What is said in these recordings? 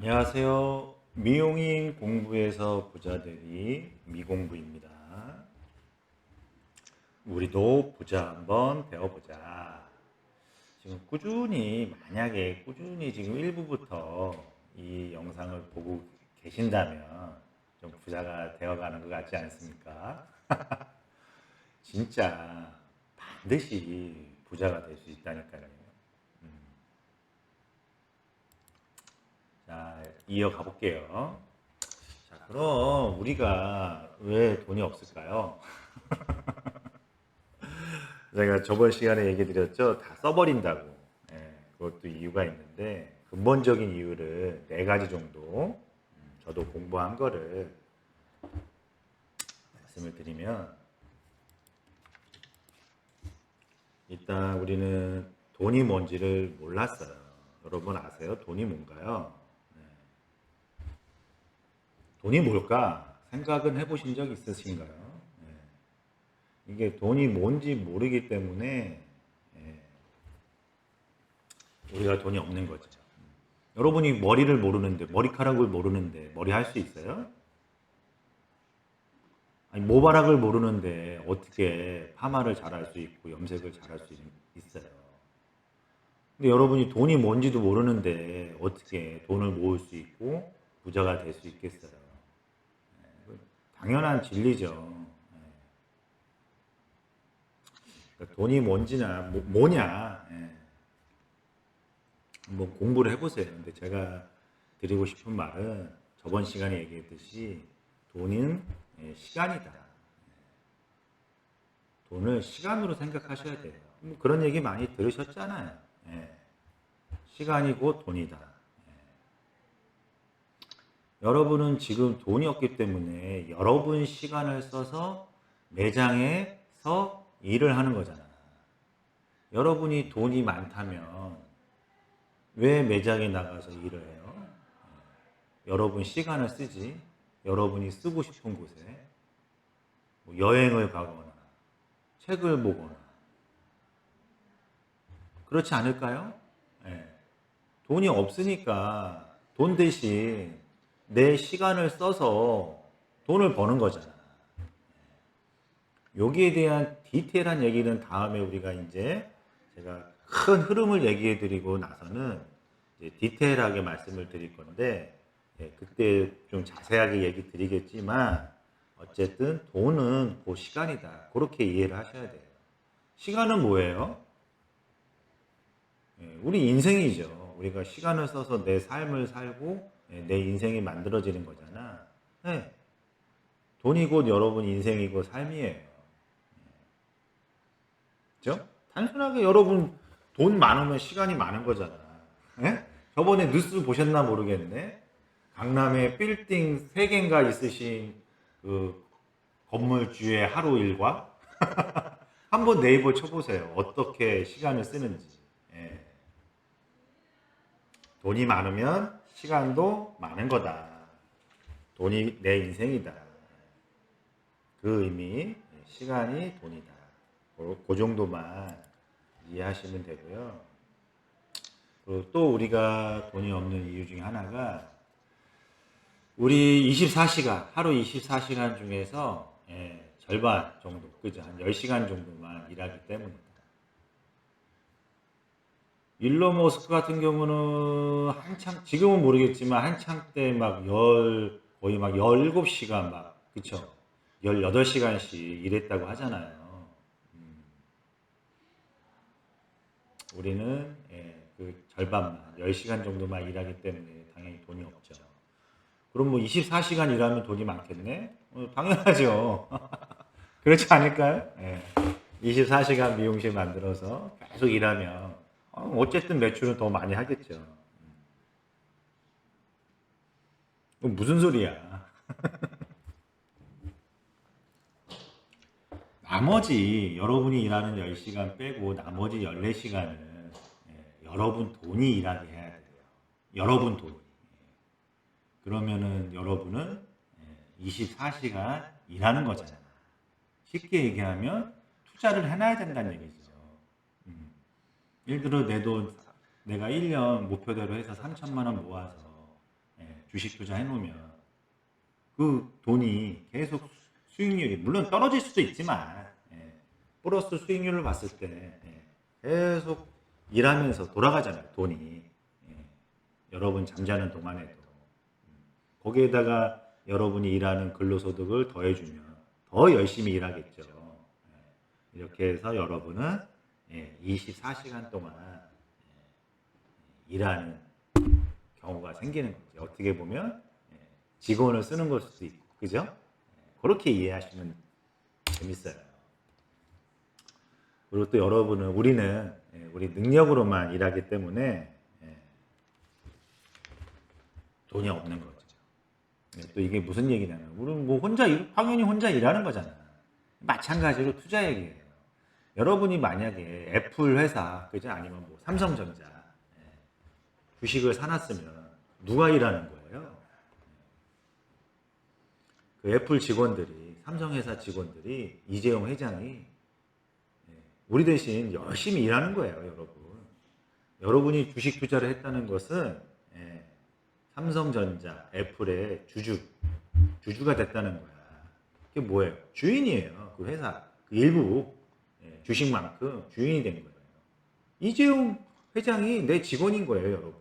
안녕하세요. 미용인 공부에서 부자되기 미공부입니다. 우리도 부자 한번 배워보자. 지금 만약에 꾸준히 지금 1부부터 이 영상을 보고 계신다면 좀 부자가 되어가는 것 같지 않습니까? 진짜 반드시 부자가 될 수 있다니까요. 자, 이어가 볼게요. 자, 그럼 우리가 왜 돈이 없을까요? 제가 저번 시간에 얘기 드렸죠. 다 써버린다고. 예, 그것도 이유가 있는데, 근본적인 이유를 네 가지 정도, 저도 공부한 거를 말씀을 드리면, 일단 우리는 돈이 뭔지를 몰랐어요. 여러분 아세요? 돈이 뭔가요? 돈이 뭘까? 생각은 해보신 적 있으신가요? 이게 돈이 뭔지 모르기 때문에 우리가 돈이 없는 거죠. 여러분이 머리를 모르는데, 머리카락을 모르는데 머리 할 수 있어요? 아니, 모발학을 모르는데 어떻게 파마를 잘할 수 있고 염색을 잘할 수 있어요? 근데 여러분이 돈이 뭔지도 모르는데 어떻게 돈을 모을 수 있고 부자가 될 수 있겠어요? 당연한 진리죠. 그러니까 돈이 뭔지나 뭐냐 한번 공부를 해보세요. 근데 제가 드리고 싶은 말은 저번 시간에 얘기했듯이 돈은 시간이다. 돈을 시간으로 생각하셔야 돼요. 뭐 그런 얘기 많이 들으셨잖아요. 시간이 곧 돈이다. 여러분은 지금 돈이 없기 때문에 여러분 시간을 써서 매장에서 일을 하는 거잖아. 여러분이 돈이 많다면 왜 매장에 나가서 일을 해요? 여러분 시간을 쓰지. 여러분이 쓰고 싶은 곳에 뭐 여행을 가거나 책을 보거나 그렇지 않을까요? 예. 돈이 없으니까 돈 대신 내 시간을 써서 돈을 버는 거잖아. 여기에 대한 디테일한 얘기는 다음에 우리가 이제 제가 큰 흐름을 얘기해 드리고 나서는 이제 디테일하게 말씀을 드릴 건데, 그때 좀 자세하게 얘기 드리겠지만, 어쨌든 돈은 그 시간이다. 그렇게 이해를 하셔야 돼요. 시간은 뭐예요? 우리 인생이죠. 우리가 시간을 써서 내 삶을 살고 내 인생이 만들어지는 거잖아. 네. 돈이 곧 여러분 인생이고 삶이에요. 그죠? 단순하게 여러분 돈 많으면 시간이 많은 거잖아. 예? 저번에 뉴스 보셨나 모르겠네. 강남에 빌딩 3개인가 있으신 그 건물주의 하루 일과 한번 네이버 쳐보세요. 어떻게 시간을 쓰는지. 예. 돈이 많으면 시간도 많은 거다. 돈이 내 인생이다. 그 의미, 시간이 돈이다. 그 정도만 이해하시면 되고요. 그리고 또 우리가 돈이 없는 이유 중에 하나가 우리 24시간, 하루 24시간 중에서 절반 정도, 그죠? 한 10시간 정도만 일하기 때문입니다. 일론 머스크 같은 경우는 한창, 지금은 모르겠지만 한창 때 거의 막 17시간 그쵸? 18시간씩 일했다고 하잖아요. 우리는 그 절반만, 10시간 정도만 일하기 때문에 당연히 돈이 없죠. 그럼 뭐 24시간 일하면 돈이 많겠네? 당연하죠. 그렇지 않을까요? 24시간 미용실 만들어서 계속 일하면 어쨌든 매출은 더 많이 하겠죠. 무슨 소리야? 나머지 여러분이 일하는 10시간 빼고 나머지 14시간은 여러분 돈이 일하게 해야 돼요. 여러분 돈이. 그러면은 여러분은 24시간 일하는 거잖아. 쉽게 얘기하면 투자를 해놔야 된다는 얘기죠. 예를 들어 내 돈, 내가 1년 목표대로 해서 3천만 원 모아서 주식 투자 해놓으면 그 돈이 계속 수익률이 물론 떨어질 수도 있지만 플러스 수익률을 봤을 때 계속 일하면서 돌아가잖아요. 돈이 여러분 잠자는 동안에도 거기에다가 여러분이 일하는 근로소득을 더해주면 더 열심히 일하겠죠. 이렇게 해서 여러분은 24시간 동안 일하는 경우가 생기는 거죠. 어떻게 보면 직원을 쓰는 걸 수도 있고, 그죠? 그렇게 이해하시면 재밌어요. 그리고 또 여러분은 우리는 우리 능력으로만 일하기 때문에 돈이 없는 거죠. 또 이게 무슨 얘기냐면 우리는 뭐 당연히 혼자 일하는 거잖아. 마찬가지로 투자 얘기예요. 여러분이 만약에 애플 회사, 그죠? 아니면 뭐 삼성전자 주식을 사놨으면 누가 일하는 거예요? 그 애플 직원들이, 삼성회사 직원들이, 이재용 회장이 우리 대신 열심히 일하는 거예요, 여러분. 여러분이 주식 투자를 했다는 것은 삼성전자, 애플의 주주가 됐다는 거야. 그게 뭐예요? 주인이에요. 그 회사, 그 일부 주식만큼 주인이 된 거예요. 이재용 회장이 내 직원인 거예요, 여러분.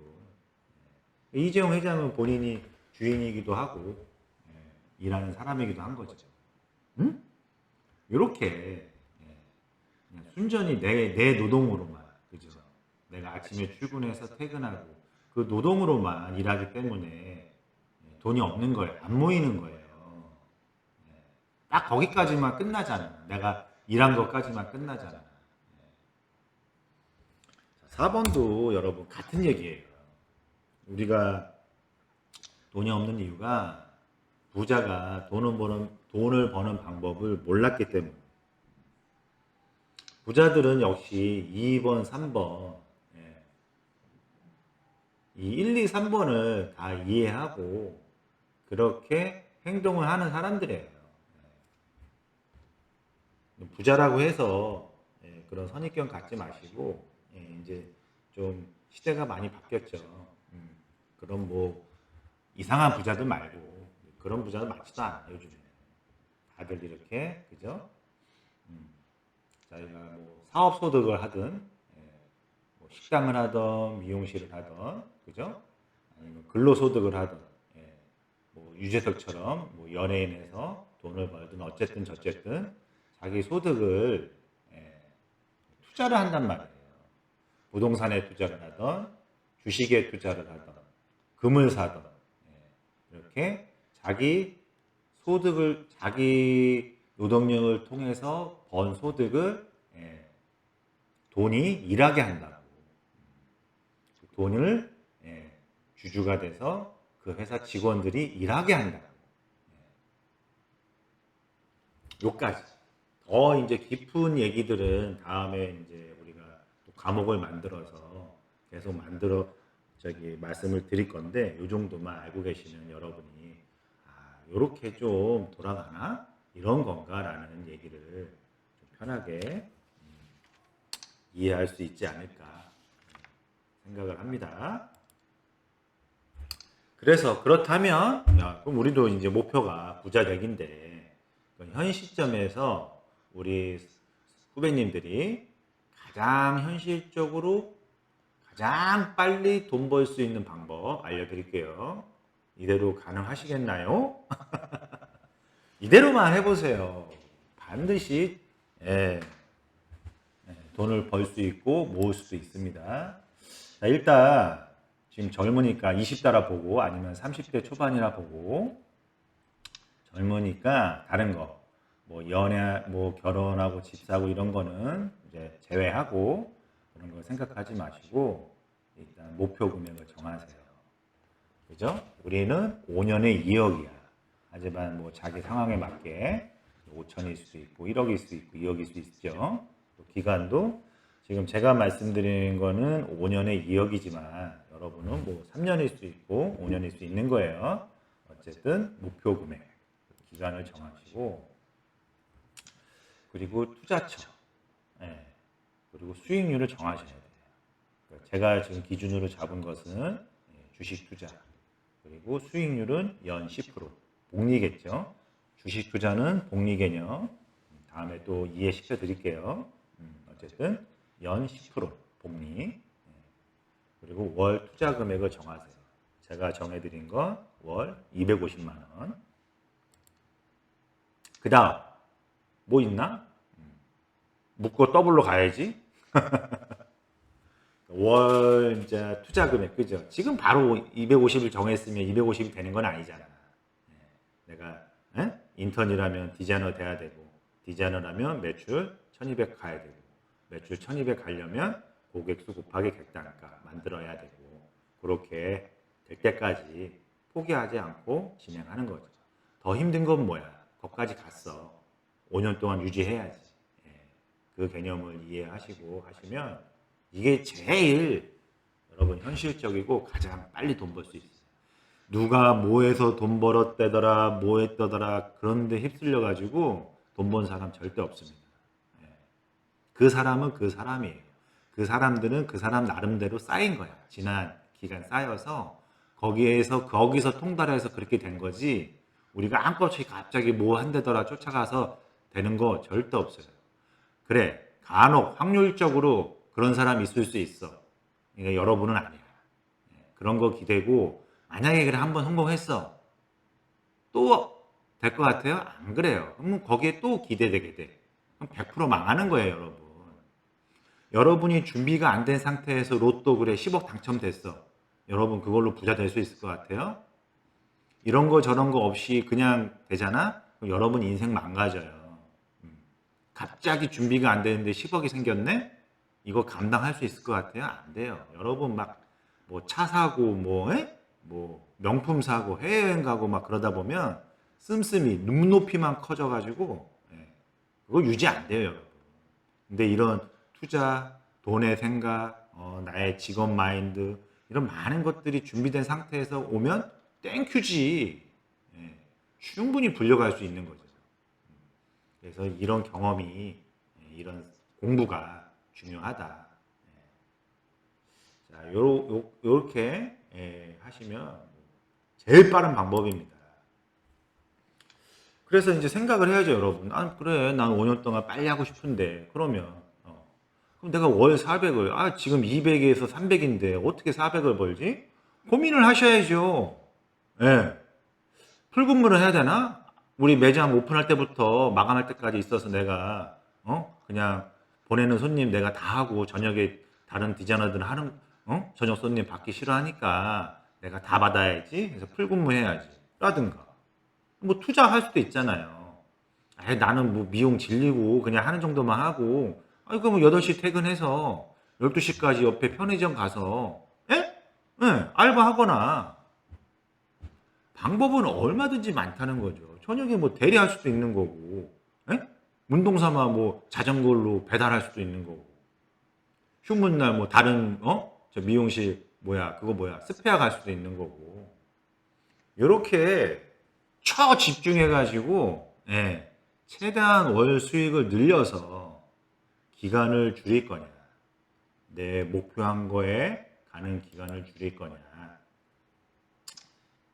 이재용 회장은 본인이 주인이기도 하고 일하는 사람이기도 한 거죠. 응? 이렇게 그냥 순전히 내 노동으로만, 그죠? 내가 아침에 출근해서 퇴근하고 그 노동으로만 일하기 때문에 돈이 없는 거예요. 안 모이는 거예요. 딱 거기까지만 끝나잖아. 내가 일한 것까지만 끝나잖아. 4번도 여러분 같은 얘기예요. 우리가 돈이 없는 이유가 부자가 돈을 버는 방법을 몰랐기 때문에. 부자들은 역시 2번, 3번, 이 1, 2, 3번을 다 이해하고 그렇게 행동을 하는 사람들이에요. 부자라고 해서 그런 선입견 갖지 마시고 이제 좀 시대가 많이 바뀌었죠. 그런 뭐 이상한 부자들 말고 그런 부자들 많지도 않아요, 요즘에. 다들 이렇게, 그죠? 자기가 뭐 사업 소득을 하든 뭐 식당을 하든 미용실을 하든, 그죠? 아니면 근로소득을 하든 뭐 유재석처럼 뭐 연예인에서 돈을 벌든 어쨌든 저쨌든 자기 소득을 투자를 한단 말이에요. 부동산에 투자를 하든 주식에 투자를 하든 금을 사든 이렇게 자기 소득을, 자기 노동력을 통해서 번 소득을 돈이 일하게 한다고. 돈을 주주가 돼서 그 회사 직원들이 일하게 한다고. 요까지. 더 이제 깊은 얘기들은 다음에 이제 우리가 또 과목을 만들어서 계속 말씀을 드릴 건데, 요 정도만 알고 계시면 여러분이 요렇게 좀 돌아가나? 이런 건가라는 얘기를 좀 편하게 이해할 수 있지 않을까 생각을 합니다. 그래서 그렇다면 그럼 우리도 이제 목표가 부자 되기인데, 현 시점에서 우리 후배님들이 가장 현실적으로 가장 빨리 돈 벌 수 있는 방법 알려드릴게요. 이대로 가능하시겠나요? 이대로만 해보세요. 반드시 돈을 벌 수 있고 모을 수도 있습니다. 자, 일단 지금 젊으니까 20대라 보고 아니면 30대 초반이라 보고, 젊으니까 다른 거 뭐 연애, 뭐 결혼하고 집 사고 이런 거는 이제 제외하고 그런 거 생각하지 마시고 일단 목표 금액을 정하세요. 그죠? 우리는 5년에 2억이야. 하지만 뭐 자기 상황에 맞게 5천일 수도 있고 1억일 수도 있고 2억일 수도 있죠. 기간도 지금 제가 말씀드리는 거는 5년에 2억이지만 여러분은 뭐 3년일 수도 있고 5년일 수 있는 거예요. 어쨌든 목표 금액, 기간을 정하시고, 그리고 투자처, 그리고 수익률을 정하셔야 돼요. 제가 지금 기준으로 잡은 것은 주식 투자, 그리고 수익률은 연 10%. 복리겠죠. 주식 투자는 복리 개념. 다음에 또 이해시켜 드릴게요. 어쨌든 연 10% 복리. 그리고 월 투자 금액을 정하세요. 제가 정해드린 건 월 250만 원. 그 다음 뭐 있나? 묶고 더블로 가야지. 월 이제 투자 금액 그죠? 지금 바로 250을 정했으면 250이 되는 건 아니잖아. 내가 인턴이라면 디자이너 돼야 되고 디자이너라면 매출 1200 가야 되고 매출 1200 가려면 고객 수 곱하기 객단가 만들어야 되고 그렇게 될 때까지 포기하지 않고 진행하는 거죠. 더 힘든 건 뭐야? 거기까지 갔어. 5년 동안 유지해야지. 그 개념을 이해하시고 하시면 이게 제일 여러분 현실적이고 가장 빨리 돈 벌 수 있어요. 누가 뭐해서 돈 벌었대더라 뭐 했더더라 그런데 휩쓸려 가지고 돈 번 사람 절대 없습니다. 그 사람은 그 사람이에요. 그 사람들은 그 사람 나름대로 쌓인 거야. 지난 기간 쌓여서 거기서 통달해서 그렇게 된 거지 우리가 한껏이 갑자기 뭐 한대더라 쫓아가서 되는 거 절대 없어요. 그래 간혹 확률적으로 그런 사람이 있을 수 있어. 그러니까 여러분은 아니야. 그런 거 기대고 만약에 그래 한번 성공했어. 또 될 것 같아요? 안 그래요. 그럼 거기에 또 기대되게 돼. 그럼 100% 망하는 거예요, 여러분. 여러분이 준비가 안 된 상태에서 로또 그래 10억 당첨됐어. 여러분 그걸로 부자 될 수 있을 것 같아요? 이런 거 저런 거 없이 그냥 되잖아? 그럼 여러분 인생 망가져요. 갑자기 준비가 안 되는데 10억이 생겼네? 이거 감당할 수 있을 것 같아요? 안 돼요. 여러분 막 뭐 차 사고 뭐 명품 사고 해외여행 가고 막 그러다 보면 씀씀이 눈높이만 커져가지고 그거 유지 안 돼요, 여러분. 근데 이런 투자, 돈의 생각, 나의 직업 마인드 이런 많은 것들이 준비된 상태에서 오면 땡큐지. 충분히 불려갈 수 있는 거죠. 그래서 이런 경험이 이런 공부가 중요하다. 자, 요렇게 하시면 제일 빠른 방법입니다. 그래서 이제 생각을 해야죠, 여러분. 아, 그래, 난 5년 동안 빨리 하고 싶은데, 그러면, 그럼 내가 월 400을, 지금 200에서 300인데, 어떻게 400을 벌지? 고민을 하셔야죠. 예. 풀근무를 해야 되나? 우리 매장 오픈할 때부터 마감할 때까지 있어서 내가, 그냥 보내는 손님 내가 다 하고, 저녁에 다른 디자이너들은 저녁 손님 받기 싫어하니까 내가 다 받아야지. 그래서 풀근무 해야지. 라든가. 뭐 투자할 수도 있잖아요. 나는 뭐 미용 질리고 그냥 하는 정도만 하고 그럼 뭐 8시 퇴근해서 12시까지 옆에 편의점 가서 알바하거나 방법은 얼마든지 많다는 거죠. 저녁에 뭐 대리할 수도 있는 거고 운동삼아 뭐 자전거로 배달할 수도 있는 거고 휴문날 뭐 다른 저 미용실 스페어 갈 수도 있는 거고 요렇게 집중해가지고 최대한 월 수익을 늘려서 기간을 줄일 거냐 내 목표한 거에 가는 기간을 줄일 거냐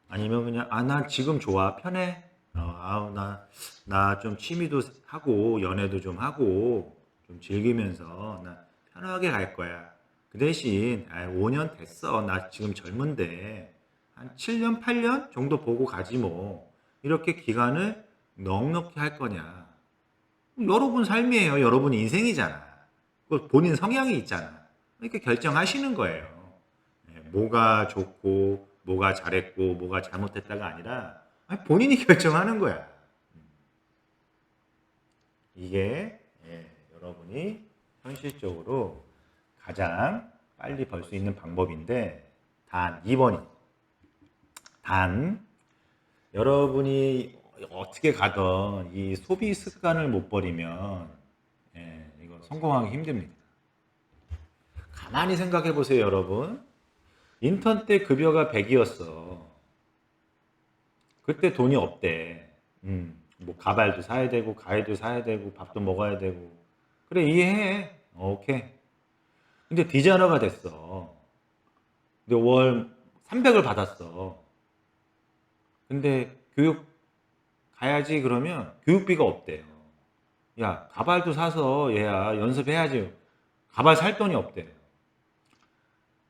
아니면 그냥 나 지금 좋아 편해 나 좀 취미도 하고 연애도 좀 하고 좀 즐기면서 나 편하게 갈 거야 그 대신 5년 됐어 나 지금 젊은데 한 7년 8년 정도 보고 가지 뭐 이렇게 기간을 넉넉히 할 거냐. 여러분 삶이에요. 여러분 인생이잖아. 본인 성향이 있잖아. 이렇게 결정하시는 거예요. 뭐가 좋고, 뭐가 잘했고, 뭐가 잘못했다가 아니라 본인이 결정하는 거야. 이게 여러분이 현실적으로 가장 빨리 벌 수 있는 방법인데 단 2번이 여러분이 어떻게 가든 이 소비 습관을 못 버리면 이거 성공하기 힘듭니다. 가만히 생각해 보세요, 여러분. 인턴 때 급여가 100이었어. 그때 돈이 없대. 뭐 가발도 사야 되고 가위도 사야 되고 밥도 먹어야 되고. 그래 이해해. 오케이. 근데 디자이너가 됐어. 근데 월 300을 받았어. 근데 교육 가야지 그러면 교육비가 없대요. 야, 가발도 사서 얘야 연습해야지. 가발 살 돈이 없대요.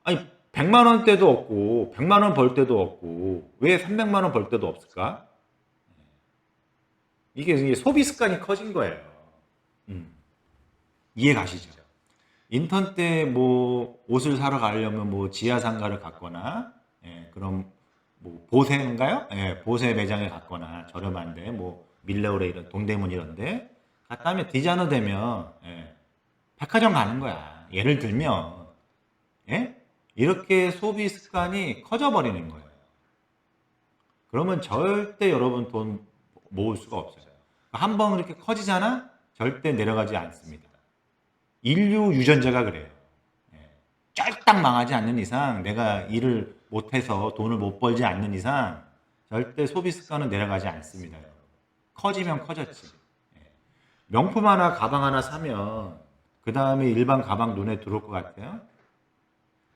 아니, 100만 원대도 없고 100만 원 벌 때도 없고 왜 300만 원 벌 때도 없을까? 이게 소비 습관이 커진 거예요. 음, 이해 가시죠? 인턴 때 뭐 옷을 사러 가려면 뭐 지하상가를 갔거나, 예, 그럼 뭐 보세인가요? 예, 보세 매장에 갔거나 저렴한데 뭐 밀레오레 이런 동대문 이런데 갔다 하면 디자이너 되면, 예, 백화점 가는 거야. 예를 들면, 예? 이렇게 소비 습관이 커져 버리는 거예요. 그러면 절대 여러분 돈 모을 수가 없어요. 한 번 이렇게 커지잖아? 절대 내려가지 않습니다. 인류 유전자가 그래요. 예. 쫄딱 망하지 않는 이상, 내가 일을 못해서 돈을 못 벌지 않는 이상 절대 소비 습관은 내려가지 않습니다. 커지면 커졌지. 예. 명품 하나, 가방 하나 사면 그 다음에 일반 가방 눈에 들어올 것 같아요?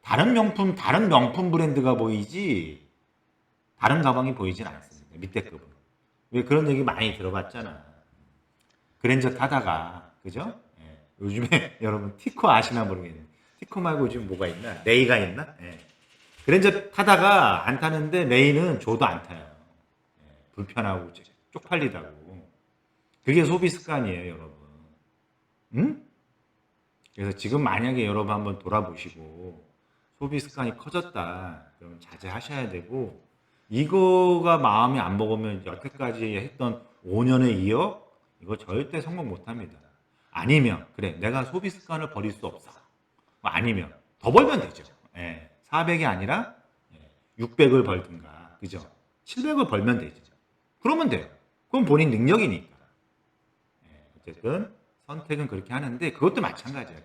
다른 명품 브랜드가 보이지 다른 가방이 보이진 않습니다. 밑에 급은. 왜 그런 얘기 많이 들어봤잖아. 그랜저 타다가, 그죠? 예. 요즘에 여러분 티코 아시나 모르겠네. 티코 말고 요즘 뭐가 있나? 레이가 있나? 예. 그랜저 타다가 안 타는데 레이는 줘도 안 타요. 예. 불편하고 쪽팔리다고. 그게 소비 습관이에요, 여러분. 응? 그래서 지금 만약에 여러분 한번 돌아보시고 소비 습관이 커졌다. 그럼 자제하셔야 되고, 이거가 마음에 안 먹으면 여태까지 했던 5년의 2억 이거 절대 성공 못 합니다. 아니면 그래, 내가 소비 습관을 버릴 수 없어. 아니면 더 벌면 되죠. 예, 400이 아니라 600을 벌든가, 그죠? 700을 벌면 되죠. 그러면 돼요. 그건 본인 능력이니까. 어쨌든 선택은 그렇게 하는데 그것도 마찬가지야.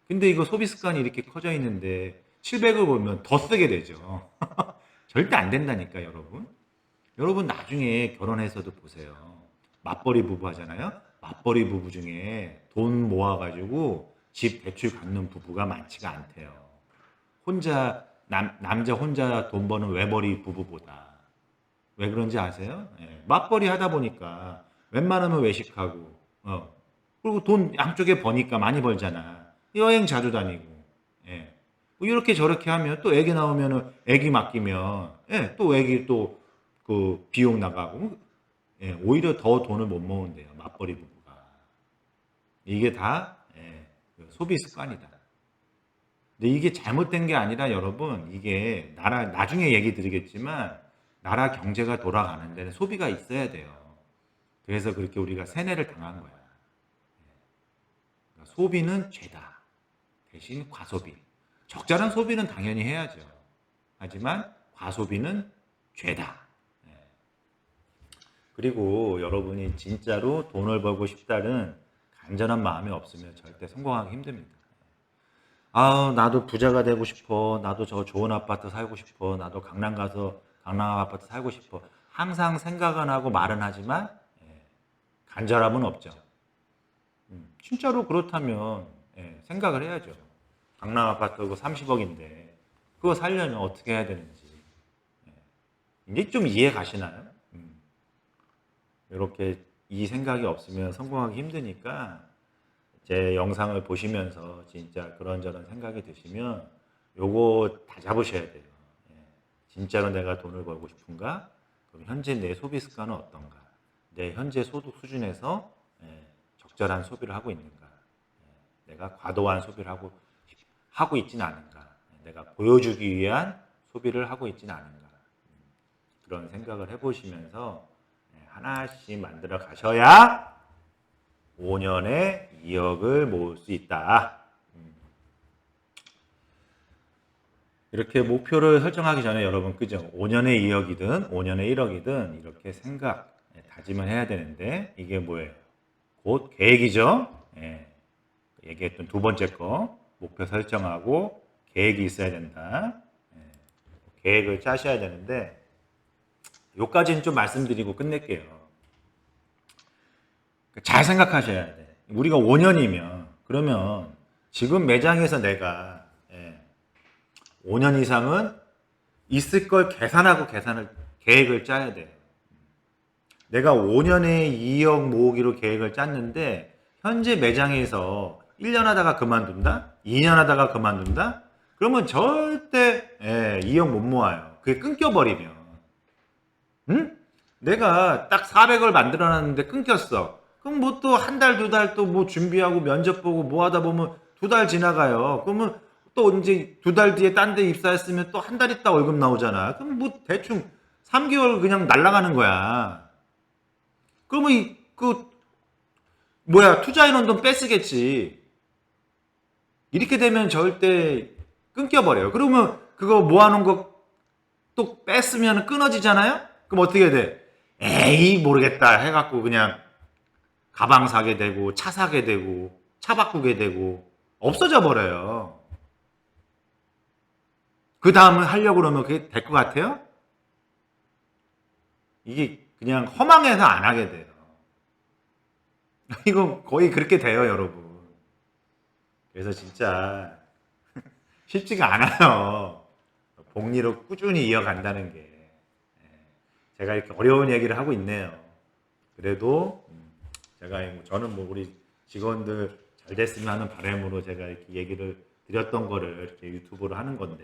근데 이거 소비 습관이 이렇게 커져 있는데 700을 벌면 더 쓰게 되죠. 절대 안 된다니까, 여러분. 여러분 나중에 결혼해서도 보세요. 맞벌이 부부 하잖아요. 맞벌이 부부 중에 돈 모아가지고 집 대출 갚는 부부가 많지가 않대요. 남자 혼자 돈 버는 외벌이 부부보다. 왜 그런지 아세요? 예, 맞벌이 하다 보니까 웬만하면 외식하고, 그리고 돈 양쪽에 버니까 많이 벌잖아. 여행 자주 다니고, 예. 뭐 이렇게 저렇게 하면 또 애기 나오면은 애기 맡기면, 예, 또 애기 또 그 비용 나가고, 예, 오히려 더 돈을 못 모은대요. 맞벌이 부부가. 이게 다, 예, 그 소비 습관이다. 근데 이게 잘못된 게 아니라 여러분, 이게 나중에 얘기 드리겠지만 나라 경제가 돌아가는 데는 소비가 있어야 돼요. 그래서 그렇게 우리가 세뇌를 당한 거야. 그러니까 소비는 죄다. 대신 과소비. 적절한 소비는 당연히 해야죠. 하지만 과소비는 죄다. 그리고 여러분이 진짜로 돈을 벌고 싶다는 간절한 마음이 없으면 절대 성공하기 힘듭니다. 아, 나도 부자가 되고 싶어. 나도 저 좋은 아파트 살고 싶어. 나도 강남 가서 강남 아파트 살고 싶어. 항상 생각은 하고 말은 하지만 간절함은 없죠. 진짜로 그렇다면 생각을 해야죠. 강남 아파트고 30억인데 그거 살려면 어떻게 해야 되는지. 이제 좀 이해 가시나요? 이렇게 이 생각이 없으면 성공하기 힘드니까 제 영상을 보시면서 진짜 그런저런 생각이 드시면 요거 다 잡으셔야 돼요. 진짜로 내가 돈을 벌고 싶은가? 그럼 현재 내 소비 습관은 어떤가? 내 현재 소득 수준에서 적절한 소비를 하고 있는가? 내가 과도한 소비를 하고 있지는 않은가? 내가 보여주기 위한 소비를 하고 있지는 않은가? 그런 생각을 해보시면서 하나씩 만들어 가셔야 5년에 2억을 모을 수 있다. 이렇게 목표를 설정하기 전에 여러분, 그죠? 5년에 2억이든 5년에 1억이든 이렇게 생각, 다짐을 해야 되는데 이게 뭐예요? 곧 계획이죠? 얘기했던 두 번째 거, 목표 설정하고 계획이 있어야 된다. 계획을 짜셔야 되는데 요까지는 좀 말씀드리고 끝낼게요. 잘 생각하셔야 돼. 우리가 5년이면 그러면 지금 매장에서 내가 5년 이상은 있을 걸 계산하고 계획을 짜야 돼요. 내가 5년에 2억 모으기로 계획을 짰는데 현재 매장에서 1년 하다가 그만둔다? 2년 하다가 그만둔다? 그러면 절대 2억 못 모아요. 그게 끊겨버리면. 응? 내가 딱 400을 만들어놨는데 끊겼어. 그럼 뭐 또 한 달, 두 달 또 뭐 준비하고 면접 보고 뭐 하다 보면 두 달 지나가요. 그러면 또 이제 두 달 뒤에 딴 데 입사했으면 또 한 달 있다 월급 나오잖아. 그럼 뭐 대충 3개월 그냥 날아가는 거야. 그러면 뭐야, 투자해놓은 돈 뺏으겠지. 이렇게 되면 절대 끊겨버려요. 그러면 그거 모아놓은 거 또 뺐으면 끊어지잖아요? 그럼 어떻게 돼? 에이, 모르겠다 해갖고 그냥 가방 사게 되고, 차 사게 되고, 차 바꾸게 되고, 없어져 버려요. 그 다음은 하려고 그러면 그게 될 것 같아요? 이게 그냥 허망해서 안 하게 돼요. 이거 거의 그렇게 돼요, 여러분. 그래서 진짜 쉽지가 않아요. 복리로 꾸준히 이어간다는 게. 제가 이렇게 어려운 얘기를 하고 있네요. 그래도 저는 뭐 우리 직원들 잘 됐으면 하는 바람으로 제가 이렇게 얘기를 드렸던 거를 이렇게 유튜브로 하는 건데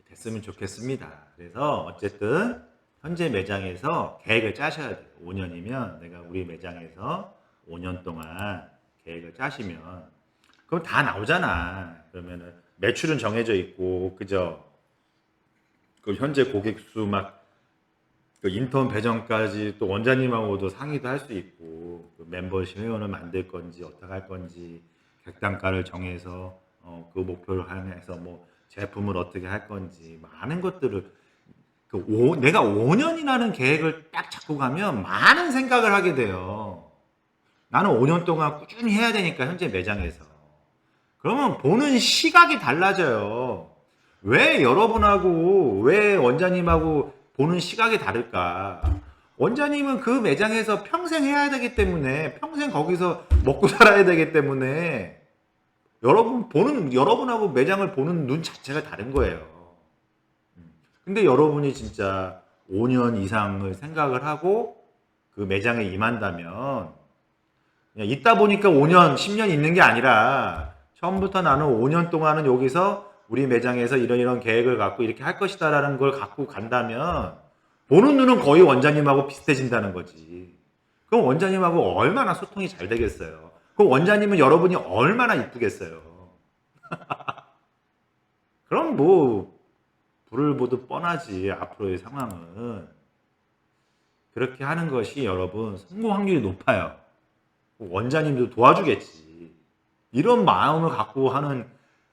됐으면 좋겠습니다. 그래서 어쨌든 현재 매장에서 계획을 짜셔야 돼요. 5년이면 내가 우리 매장에서 5년 동안 계획을 짜시면 그럼 다 나오잖아. 그러면은 매출은 정해져 있고, 그죠? 그 현재 고객 수 막 그 인턴 배정까지 또 원장님하고도 상의도 할 수 있고, 그 멤버십 회원을 만들 건지 어떻게 할 건지 객단가를 정해서 그 목표를 향해서 뭐 제품을 어떻게 할 건지 많은 것들을 내가 5년이라는 계획을 딱 잡고 가면 많은 생각을 하게 돼요. 나는 5년 동안 꾸준히 해야 되니까 현재 매장에서. 그러면 보는 시각이 달라져요. 왜 여러분하고 왜 원장님하고 보는 시각이 다를까? 원장님은 그 매장에서 평생 해야 되기 때문에 평생 거기서 먹고 살아야 되기 때문에 여러분하고 매장을 보는 눈 자체가 다른 거예요. 근데 여러분이 진짜 5년 이상을 생각을 하고 그 매장에 임한다면 그냥 있다 보니까 5년, 10년 있는 게 아니라 처음부터 나는 5년 동안은 여기서 우리 매장에서 이런 계획을 갖고 이렇게 할 것이다라는 걸 갖고 간다면 보는 눈은 거의 원장님하고 비슷해진다는 거지. 그럼 원장님하고 얼마나 소통이 잘 되겠어요. 그럼 원장님은 여러분이 얼마나 이쁘겠어요. 그럼 뭐 불을 보듯 뻔하지. 앞으로의 상황은 그렇게 하는 것이 여러분 성공 확률이 높아요. 원장님도 도와주겠지. 이런 마음을 갖고 하는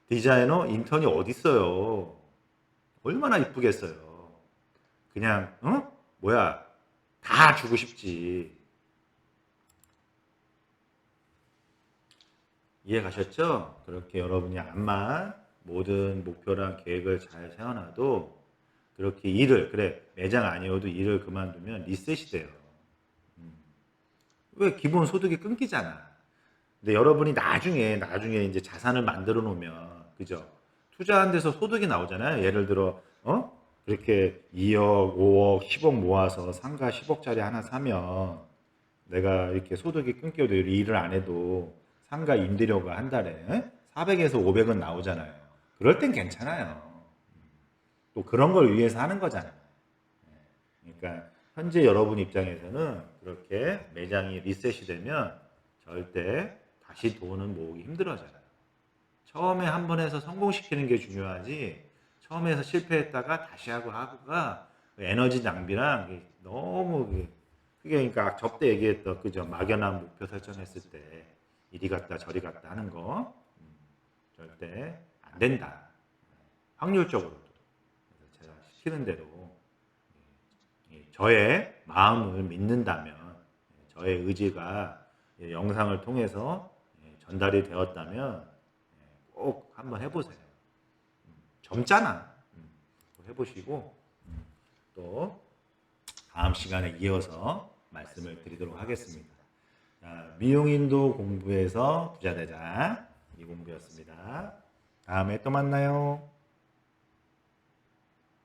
디자이너 인턴이 어딨어요. 얼마나 이쁘겠어요. 그냥 뭐야 다 주고 싶지. 이해 가셨죠? 그렇게 여러분이 암만 모든 목표랑 계획을 잘 세워놔도 그렇게 그래 매장 아니어도 일을 그만두면 리셋이 돼요. 왜 기본 소득이 끊기잖아. 근데 여러분이 나중에 이제 자산을 만들어 놓으면, 그죠? 투자한 데서 소득이 나오잖아요. 예를 들어, 그렇게 2억, 5억, 10억 모아서 상가 10억짜리 하나 사면 내가 이렇게 소득이 끊겨도 일을 안 해도 상가 임대료가 한 달에 400에서 500은 나오잖아요. 그럴 땐 괜찮아요. 또 그런 걸 위해서 하는 거잖아요. 그러니까 현재 여러분 입장에서는 그렇게 매장이 리셋이 되면 절대 다시 돈을 모으기 힘들어져요. 처음에 한 번 해서 성공시키는 게 중요하지 처음에 해서 실패했다가 다시 하고가 에너지 낭비랑 너무 그게 그러니까 접대 얘기했던 그죠 막연한 목표 설정했을 때 이리 갔다 저리 갔다 하는 거 절대 안 된다. 확률적으로도 제가 시키는 대로 저의 마음을 믿는다면 저의 의지가 영상을 통해서 전달이 되었다면 꼭 한번 해보세요. 젊잖아. 해보시고 또 다음 시간에 이어서 말씀을 드리도록 하겠습니다. 자, 미용인도 공부해서 부자되자 이 공부였습니다. 다음에 또 만나요.